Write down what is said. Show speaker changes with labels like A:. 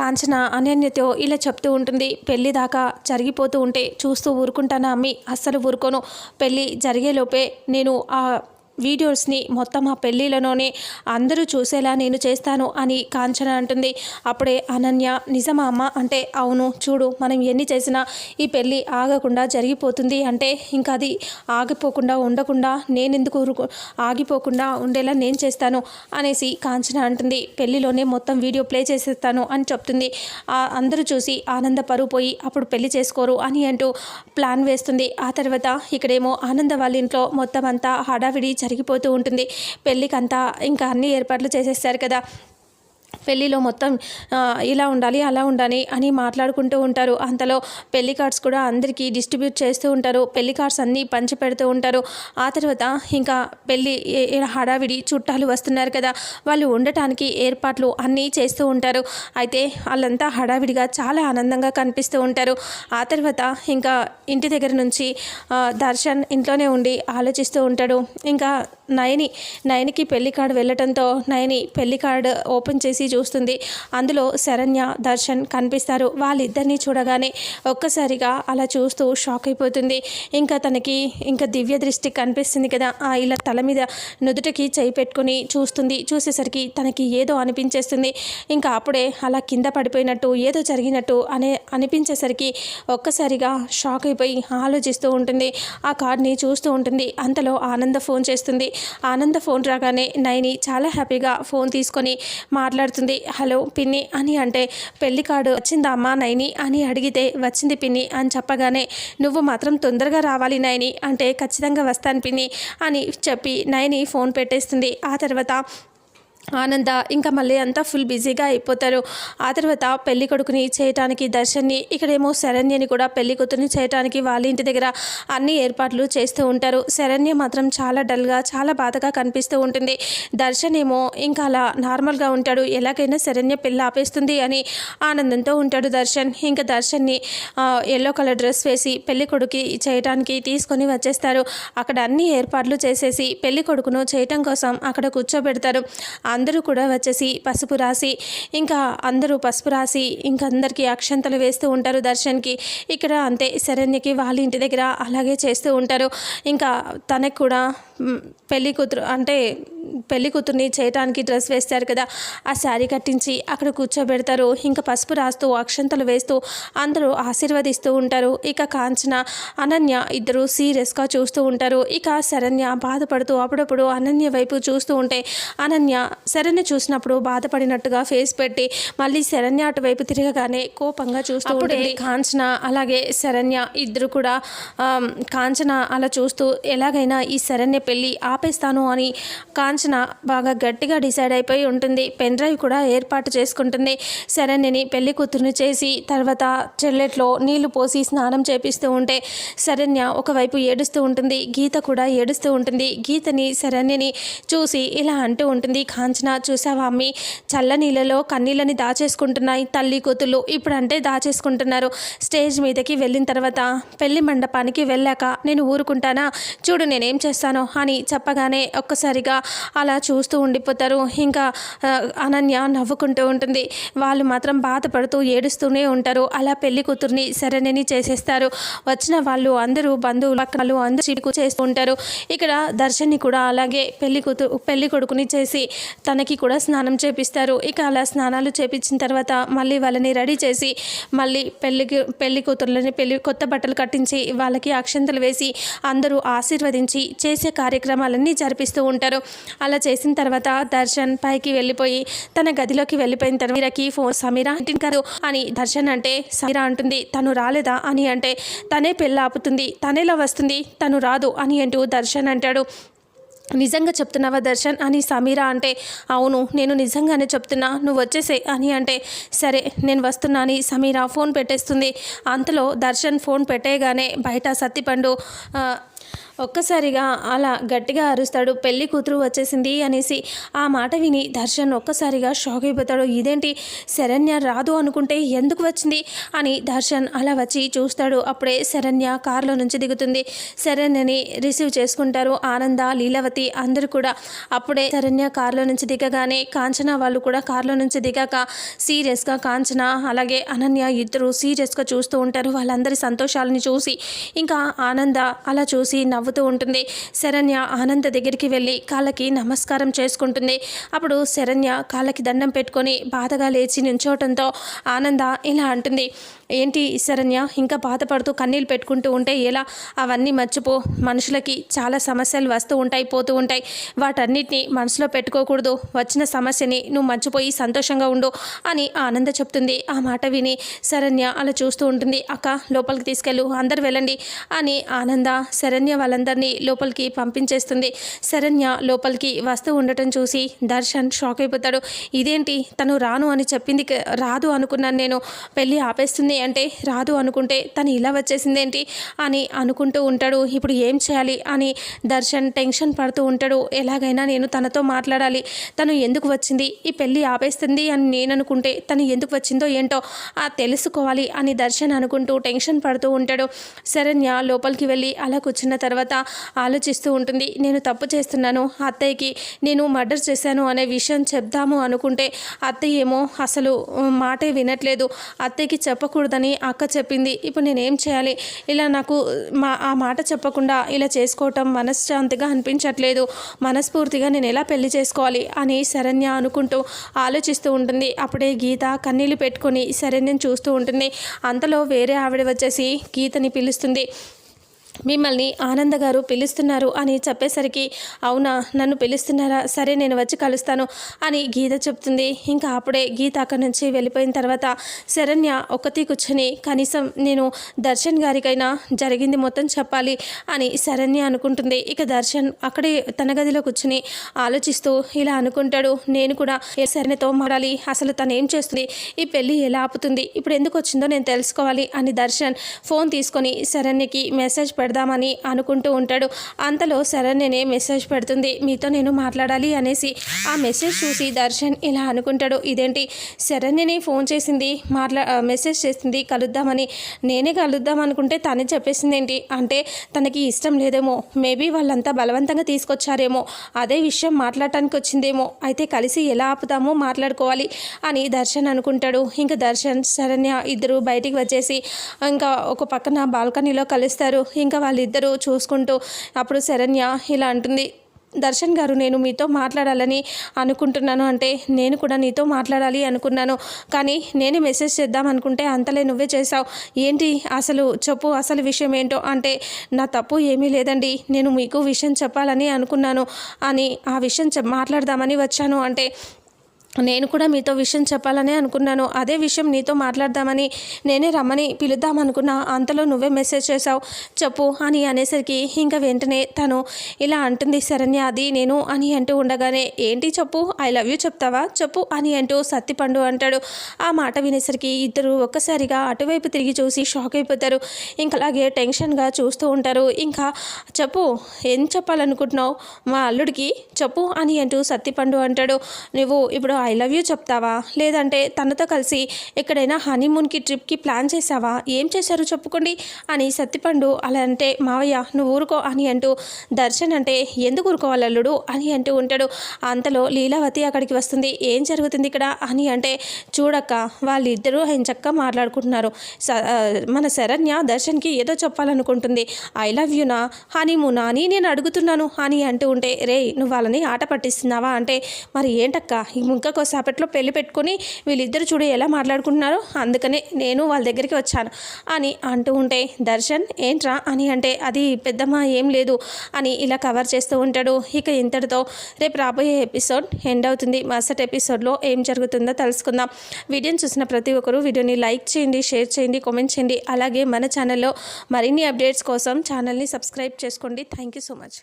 A: కాంచన అనన్యతో ఇలా చెప్తూ ఉంటుంది. పెళ్లి దాకా జరిగిపోతూ ఉంటే చూస్తూ ఊరుకుంటానా అమ్మి? అస్సలు ఊరుకోను. పెళ్ళి జరిగేలోపే నేను ఆ వీడియోస్ని మొత్తం ఆ పెళ్ళిలోనే అందరూ చూసేలా నేను చేస్తాను అని కాంచన అంటుంది. అప్పుడే అనన్య, నిజమా అమ్మ అంటే, అవును చూడు, మనం ఎన్ని చేసినా ఈ పెళ్ళి ఆగకుండా జరిగిపోతుంది అంటే ఇంకా అది ఆగిపోకుండా ఉండకుండా నేనెందుకు ఆగిపోకుండా ఉండేలా నేను చేస్తాను అనేసి కాంచన అంటుంది. పెళ్ళిలోనే మొత్తం వీడియో ప్లే చేసేస్తాను అని చెప్తుంది. అందరూ చూసి ఆనందపరుపోయి అప్పుడు పెళ్లి చేసుకోరు అని అంటూ ప్లాన్ వేస్తుంది. ఆ తర్వాత ఇక్కడేమో ఆనంద వాళ్ళ ఇంట్లో మొత్తం అంతా హడావిడి జరిగిపోతూ ఉంటుంది. పెళ్ళికంతా ఇంకా అన్ని ఏర్పాట్లు చేసేస్తారు కదా. పెళ్ళిలో మొత్తం ఇలా ఉండాలి అలా ఉండాలి అని మాట్లాడుకుంటూ ఉంటారు. అంతలో పెళ్లి కార్డ్స్ కూడా అందరికీ డిస్ట్రిబ్యూట్ చేస్తూ ఉంటారు. పెళ్లి కార్డ్స్ అన్నీ పంచి పెడుతూ ఉంటారు. ఆ తర్వాత ఇంకా పెళ్ళి హడావిడి చుట్టాలు వస్తున్నారు కదా, వాళ్ళు ఉండటానికి ఏర్పాట్లు అన్నీ చేస్తూ ఉంటారు. అయితే వాళ్ళంతా హడావిడిగా చాలా ఆనందంగా కనిపిస్తూ ఉంటారు. ఆ తర్వాత ఇంకా ఇంటి దగ్గర నుంచి దర్శన్ ఇంట్లోనే ఉండి ఆలోచిస్తూ ఉంటాడు. ఇంకా నయనికి పెళ్లి కార్డు వెళ్ళటంతో నయని పెళ్లి కార్డు ఓపెన్ చేసి చూస్తుంది. అందులో శరణ్య, దర్శన్ కనిపిస్తారు. వాళ్ళిద్దరినీ చూడగానే ఒక్కసారిగా అలా చూస్తూ షాక్ అయిపోతుంది. ఇంకా తనకి ఇంకా దివ్య దృష్టి కనిపిస్తుంది కదా, ఇలా తల మీద నుదుటికి చేయి పెట్టుకుని చూస్తుంది. చూసేసరికి తనకి ఏదో అనిపించేస్తుంది. ఇంకా అప్పుడే అలా కింద పడిపోయినట్టు ఏదో జరిగినట్టు అనిపించేసరికి ఒక్కసారిగా షాక్ అయిపోయి ఆలోచిస్తూ ఉంటుంది. ఆ కార్డ్ని చూస్తూ ఉంటుంది. అంతలో ఆనంద ఫోన్ చేస్తుంది. ఆనంద ఫోన్ రాగానే నయని చాలా హ్యాపీగా ఫోన్ తీసుకొని మాట్లాడుతుంది. హలో పిన్ని అని అంటే, పెళ్లి కార్డు వచ్చిందా అమ్మా నయని అని అడిగితే, వచ్చింది పిన్ని అని చెప్పగానే, నువ్వు మాత్రం తొందరగా రావాలి నయని అంటే, ఖచ్చితంగా వస్తాను పిన్ని అని చెప్పి నయని ఫోన్ పెట్టేస్తుంది. ఆ తర్వాత ఆనంద ఇంకా మళ్ళీ అంతా ఫుల్ బిజీగా అయిపోతారు. ఆ తర్వాత పెళ్లి కొడుకుని చేయటానికి దర్శన్ని, ఇక్కడేమో శరణ్యని కూడా పెళ్లి కూతురిని చేయటానికి వాళ్ళ ఇంటి దగ్గర అన్ని ఏర్పాట్లు చేస్తూ ఉంటారు. శరణ్య మాత్రం చాలా డల్గా చాలా బాధగా కనిపిస్తూ ఉంటుంది. దర్శన్ ఏమో ఇంకా అలా నార్మల్గా ఉంటాడు. ఎలాగైనా శరణ్య పెళ్ళి ఆపేస్తుంది అని ఆనందంతో ఉంటాడు దర్శన్. ఇంకా దర్శన్ని ఎల్లో కలర్ డ్రెస్ వేసి పెళ్లి కొడుకు చేయటానికి తీసుకొని వచ్చేస్తారు. అక్కడ అన్ని ఏర్పాట్లు చేసేసి పెళ్లి కొడుకును చేయటం కోసం అక్కడ కూర్చోబెడతారు. అందరూ కూడా వచ్చేసి పసుపు రాసి ఇంకా అందరికీ అక్షంతలు వేస్తూ ఉంటారు దర్శన్కి. ఇక్కడ అంతే శరణ్యకి వాళ్ళ ఇంటి దగ్గర అలాగే చేస్తూ ఉంటారు. ఇంకా తనకు కూడా పెళ్లి కూతుర్ని చేయటానికి డ్రెస్ వేస్తారు కదా, ఆ శారీ కట్టించి అక్కడ కూర్చోబెడతారు. ఇంకా పసుపు రాస్తూ అక్షంతలు వేస్తూ అందరూ ఆశీర్వదిస్తూ ఉంటారు. ఇక కాంచన, అనన్య ఇద్దరు సీరియస్గా చూస్తూ ఉంటారు. ఇక శరణ్య బాధపడుతూ అప్పుడప్పుడు అనన్య వైపు చూస్తూ ఉంటే, అనన్య శరణ్య చూసినప్పుడు బాధపడినట్టుగా ఫేస్ పెట్టి మళ్ళీ శరణ్య అటువైపు తిరగగానే కోపంగా చూస్తూ ఉంటుంది. కాంచన అలాగే శరణ్య ఇద్దరు కూడా కాంచన అలా చూస్తూ ఎలాగైనా ఈ శరణ్య పెళ్ళి ఆపేస్తాను అని కాంచన బాగా గట్టిగా డిసైడ్ అయిపోయి ఉంటుంది. పెన్ డ్రైవ్ కూడా ఏర్పాటు చేసుకుంటుంది. శరణ్యని పెళ్లి కూతురుని చేసి తర్వాత చెల్లెట్లో నీళ్లు పోసి స్నానం చేపిస్తూ ఉంటే శరణ్య ఒకవైపు ఏడుస్తూ ఉంటుంది. గీత కూడా ఏడుస్తూ ఉంటుంది. గీతని శరణ్యని చూసి ఇలా అంటూ ఉంటుంది, కాంచన చూసావా అమ్మి, చల్ల నీళ్ళలో కన్నీళ్ళని దాచేసుకుంటున్నాయి తల్లి కూతుళ్ళు. ఇప్పుడంటే దాచేసుకుంటున్నారు. స్టేజ్ మీదకి వెళ్ళిన తర్వాత పెళ్లి మండపానికి వెళ్ళాక నేను ఊరుకుంటానా, చూడు నేనేం చేస్తానో అని చెప్పగానే ఒక్కసారిగా అలా చూస్తూ ఉండిపోతారు. ఇంకా అనన్య నవ్వుకుంటూ ఉంటుంది. వాళ్ళు మాత్రం బాధపడుతూ ఏడుస్తూనే ఉంటారు. అలా పెళ్లి కూతుర్ని శరణ్యని చేసేస్తారు. వచ్చిన వాళ్ళు అందరూ బంధువులు పక్కలు అందరూ చిరుకు చేస్తూ ఉంటారు. ఇక్కడ దర్శన్ని కూడా అలాగే పెళ్లి కొడుకుని చేసి తనకి కూడా స్నానం చేపిస్తారు. ఇక అలా స్నానాలు చేపించిన తర్వాత మళ్ళీ వాళ్ళని రెడీ చేసి మళ్ళీ పెళ్లి కూతుర్లని కొత్త బట్టలు కట్టించి వాళ్ళకి అక్షంతలు వేసి అందరూ ఆశీర్వదించి చేసే కార్యక్రమాలన్నీ జరిపిస్తూ ఉంటారు. అలా చేసిన తర్వాత దర్శన్ పైకి వెళ్ళిపోయి తన గదిలోకి వెళ్ళిపోయిన తర్వాత మీరకి ఫోన్ సమీరా ఇంటికారు అని దర్శన్ అంటే, సమీరా అంటుంది తను రాలేదా అని అంటే, తనే పెళ్ళి ఆపుతుంది, తనేలా వస్తుంది, తను రాదు అని అంటూ దర్శన్ అంటాడు. నిజంగా చెప్తున్నావా దర్శన్ అని సమీరా అంటే, అవును నేను నిజంగానే చెప్తున్నా, నువ్వు వచ్చేసే అని అంటే, సరే నేను వస్తున్నా అని సమీరా ఫోన్ పెట్టేస్తుంది. అంతలో దర్శన్ ఫోన్ పెట్టేయగానే బయట సత్తిపండు ఒక్కసారిగా అలా గట్టిగా అరుస్తాడు, పెళ్లి కూతురు వచ్చేసింది అనేసి. ఆ మాట విని దర్శన్ ఒక్కసారిగా షాక్ అయిపోతాడు. ఇదేంటి, శరణ్య రాదు అనుకుంటే ఎందుకు వచ్చింది అని దర్శన్ అలా వచ్చి చూస్తాడు. అప్పుడే శరణ్య కారులో నుంచి దిగుతుంది. శరణ్యని రిసీవ్ చేసుకుంటారు ఆనంద, లీలావతి అందరూ కూడా. అప్పుడే శరణ్య కారులో నుంచి దిగగానే కాంచన వాళ్ళు కూడా కారులో నుంచి దిగాక సీరియస్గా కాంచన అలాగే అనన్య ఇద్దరు సీరియస్గా చూస్తూ ఉంటారు. వాళ్ళందరి సంతోషాలని చూసి ఇంకా ఆనంద అలా చూసి నవ్వుతూ ఉంటుంది. శరణ్య ఆనంద దగ్గరికి వెళ్ళి కాళ్ళకి నమస్కారం చేసుకుంటుంది. అప్పుడు శరణ్య కాళ్ళకి దండం పెట్టుకొని బాధగా లేచి నించోవటంతో ఆనంద ఇలా అంటుంది, ఏంటి శరణ్య ఇంకా బాధపడుతూ కన్నీళ్ళు పెట్టుకుంటూ ఉంటే ఎలా? అవన్నీ మర్చిపో. మనుషులకి చాలా సమస్యలు వస్తూ ఉంటాయి, పోతూ ఉంటాయి. వాటన్నిటిని మనసులో పెట్టుకోకూడదు. వచ్చిన సమస్యని నువ్వు మర్చిపోయి సంతోషంగా ఉండు అని ఆనంద చెప్తుంది. ఆ మాట విని శరణ్య అలా చూస్తూ ఉంటుంది. అక్క లోపలికి తీసుకెళ్ళు, అందరు వెళ్ళండి అని ఆనంద శరణ్య వాళ్ళందరినీ లోపలికి పంపించేస్తుంది. శరణ్య లోపలికి వస్తూ ఉండటం చూసి దర్శన్ షాక్ అయిపోతాడు. ఇదేంటి, తను రాను అని చెప్పింది, రాదు అనుకున్నాను నేను, పెళ్ళి ఆపేస్తుంది అంటే రాదు అనుకుంటే తను ఇలా వచ్చేసిందేంటి అని అనుకుంటూ ఉంటాడు. ఇప్పుడు ఏం చేయాలి అని దర్శన్ టెన్షన్ పడుతూ ఉంటాడు. ఎలాగైనా నేను తనతో మాట్లాడాలి. తను ఎందుకు వచ్చింది, ఈ పెళ్ళి ఆపేస్తుంది అని నేను అనుకుంటే తను ఎందుకు వచ్చిందో ఏంటో తెలుసుకోవాలి అని దర్శన్ అనుకుంటూ టెన్షన్ పడుతూ ఉంటాడు. శరణ్య లోపలికి వెళ్ళి అలా కూర్చున్న తర్వాత ఆలోచిస్తూ ఉంటుంది. నేను తప్పు చేస్తున్నాను, అత్తయ్యకి నేను మర్డర్ చేశాను అనే విషయం చెప్దాము అనుకుంటే అత్తయ్య ఏమో అసలు మాటే వినట్లేదు. అత్తయ్యకి చెప్పకూడదని అక్క చెప్పింది. ఇప్పుడు నేనేం చేయాలి? ఇలా నాకు ఆ మాట చెప్పకుండా ఇలా చేసుకోవటం మనశ్శాంతిగా అనిపించట్లేదు. మనస్ఫూర్తిగా నేను ఎలా పెళ్లి చేసుకోవాలి అని శరణ్య అనుకుంటూ ఆలోచిస్తూ ఉంటుంది. అప్పుడే గీత కన్నీళ్ళు పెట్టుకొని శరణ్యని చూస్తూ ఉంటుంది. అంతలో వేరే ఆవిడ వచ్చేసి గీతని పిలుస్తుంది. మిమ్మల్ని ఆనంద గారు పిలుస్తున్నారు అని చెప్పేసరికి, అవునా, నన్ను పిలుస్తున్నారా, సరే నేను వచ్చి కలుస్తాను అని గీత చెప్తుంది. ఇంకా అప్పుడే గీత అక్కడి నుంచి వెళ్ళిపోయిన తర్వాత శరణ్య ఒక్కతి కూర్చొని కనీసం నేను దర్శన్ గారికైనా జరిగింది మొత్తం చెప్పాలి అని శరణ్య అనుకుంటుంది. ఇక దర్శన్ అక్కడే తన గదిలో కూర్చుని ఆలోచిస్తూ ఇలా అనుకుంటాడు, నేను కూడా శరణ్యతో మాట్లాడాలి, అసలు తను ఏం చేస్తుంది, ఈ పెళ్ళి ఎలా ఆపుతుంది, ఇప్పుడు ఎందుకు వచ్చిందో నేను తెలుసుకోవాలి అని దర్శన్ ఫోన్ తీసుకొని శరణ్యకి మెసేజ్ పెడదామని అనుకుంటూ ఉంటాడు. అంతలో శరణ్యనే మెసేజ్ పెడుతుంది, మీతో నేను మాట్లాడాలి అనేసి. ఆ మెసేజ్ చూసి దర్శన్ ఇలా అనుకుంటాడు, ఇదేంటి, శరణ్యని ఫోన్ చేసింది, మెసేజ్ చేసింది కలుద్దామని, నేనే కలుద్దాం అనుకుంటే తనే చెప్పేసింది ఏంటి, అంటే తనకి ఇష్టం లేదేమో, మేబీ వాళ్ళంతా బలవంతంగా తీసుకొచ్చారేమో, అదే విషయం మాట్లాడటానికి వచ్చిందేమో, అయితే కలిసి ఎలా ఆపుతామో మాట్లాడుకోవాలి అని దర్శన్ అనుకుంటాడు. ఇంకా దర్శన్ శరణ్య ఇద్దరు బయటికి వచ్చేసి ఇంకా ఒక పక్కన బాల్కనీలో కలుస్తారు. ఇంకా వాళ్ళిద్దరూ చూసుకుంటూ అప్పుడు శరణ్య ఇలా అంటుంది, దర్శన్ గారు, నేను మీతో మాట్లాడాలని అనుకుంటున్నాను, అంటే నేను కూడా నీతో మాట్లాడాలి అనుకున్నాను, కానీ నేనే మెసేజ్ చేద్దాం అనుకుంటే అంతలే నువ్వే చేశావు, ఏంటి అసలు చెప్పు, అసలు విషయం ఏంటో అంటే నా తప్పు ఏమీ లేదండి, నేను మీకు విషయం చెప్పాలని అనుకున్నాను అని ఆ విషయం మాట్లాడదామని వచ్చాను, అంటే నేను కూడా మీతో విషయం చెప్పాలనే అనుకున్నాను, అదే విషయం నీతో మాట్లాడదామని నేనే రమ్మని పిలుద్దామనుకున్నా, అంతలో నువ్వే మెసేజ్ చేసావు, చెప్పు అని అనేసరికి ఇంకా వెంటనే తను ఇలా అంటుంది, శరణ్య అది నేను అని అంటూ ఉండగానే, ఏంటి చెప్పు, ఐ లవ్ యూ చెప్తావా చెప్పు అని అంటూ సత్తిపండు అంటాడు. ఆ మాట వినేసరికి ఇద్దరు ఒక్కసారిగా అటువైపు తిరిగి చూసి షాక్ అయిపోతారు. ఇంకా అలాగే టెన్షన్గా చూస్తూ ఉంటారు. ఇంకా చెప్పు, ఏం చెప్పాలనుకుంటున్నావు మా అల్లుడికి చెప్పు అని అంటూ సత్తిపండు అంటాడు. నువ్వు ఇప్పుడు ఐ లవ్ యూ చెప్తావా, లేదంటే తనతో కలిసి ఎక్కడైనా హనీమూన్కి ట్రిప్కి ప్లాన్ చేసావా, ఏం చేశారు చెప్పుకోండి అని సత్తిపండు అలా అంటే, మావయ్య నువ్వు ఊరుకో అని అంటూ దర్శన్ అంటే, ఎందుకు ఊరుకోవాలి అల్లుడు అని అంటూ ఉంటాడు. అంతలో లీలావతి అక్కడికి వస్తుంది. ఏం జరుగుతుంది ఇక్కడ అని అంటే, చూడక్క వాళ్ళిద్దరూ చక్కగా మాట్లాడుకుంటున్నారు, మన శరణ్య దర్శన్కి ఏదో చెప్పాలనుకుంటుంది, ఐ లవ్ యూనా హనీమూనా అని నేను అడుగుతున్నాను అని అంటూ ఉంటే, రే నువ్వు వాళ్ళని ఆట పట్టిస్తున్నావా అంటే, మరి ఏంటక్క ఇంకా కొద్దిసేపట్లో పెళ్లి పెట్టుకొని వీళ్ళిద్దరు చూడు ఎలా మాట్లాడుకుంటున్నారో, అందుకనే నేను వాళ్ళ దగ్గరికి వచ్చాను అని అంటూ ఉంటే, దర్శన్ ఏంట్రా అని అంటే, అది పెద్దమ్మ ఏం లేదు అని ఇలా కవర్ చేస్తూ ఉంటాడు. ఇక ఇంతటితో రేపు రాబోయే ఎపిసోడ్ ఎండ్ అవుతుంది. మరుసటి ఎపిసోడ్లో ఏం జరుగుతుందో తెలుసుకుందాం. వీడియోని చూసిన ప్రతి ఒక్కరూ వీడియోని లైక్ చేయండి, షేర్ చేయండి, కామెంట్ చేయండి. అలాగే మన ఛానల్లో మరిన్ని అప్డేట్స్ కోసం ఛానల్ని సబ్స్క్రైబ్ చేసుకోండి. Thank you so much.